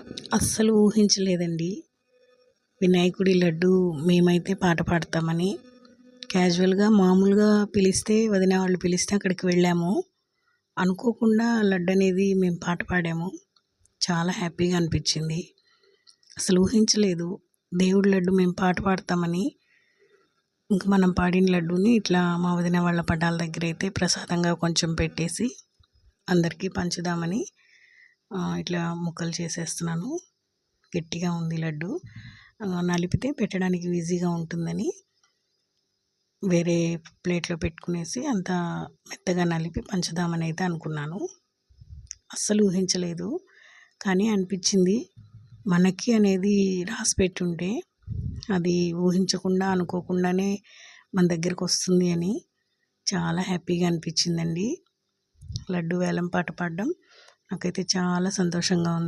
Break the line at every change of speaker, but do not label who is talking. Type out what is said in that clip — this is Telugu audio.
అస్సలు ఊహించలేదండి. వినాయకుడి లడ్డు మేమైతే పాట పాడతామని. క్యాజువల్‌గా మామూలుగా పిలిస్తే వదిన వాళ్ళు పిలిస్తే అక్కడికి వెళ్ళాము. అనుకోకుండా లడ్డనేది మేము పాట పాడాము. చాలా హ్యాపీగా అనిపించింది. అసలు ఊహించలేదు. దేవుడి లడ్డు మేము పాట పాడతామని. ఇంక మనం పాడిన లడ్డూని ఇట్లా మా వదిన వాళ్ళ పటాల దగ్గరైతే ప్రసాదంగా కొంచెం పెట్టేసి అందరికీ పంచుదామని ఇట్లా ముక్కలు చేసేస్తున్నాను. గట్టిగా ఉంది లడ్డు. నలిపితే పెట్టడానికి ఈజీగా ఉంటుందని వేరే ప్లేట్‌లో పెట్టుకునేసి అంత మెత్తగా నలిపి పంచుదామని అయితే అనుకున్నాను. అస్సలు ఊహించలేదు. కానీ అనిపించింది మనకి అనేది రాసిపెట్టుంటే అది ఊహించకుండా అనుకోకుండానే మన దగ్గరకొస్తుంది అని చాలా హ్యాపీగా అనిపించిందండి. లడ్డు వేలం పాట పాడడం నాకైతే చాలా సంతోషంగా ఉంది.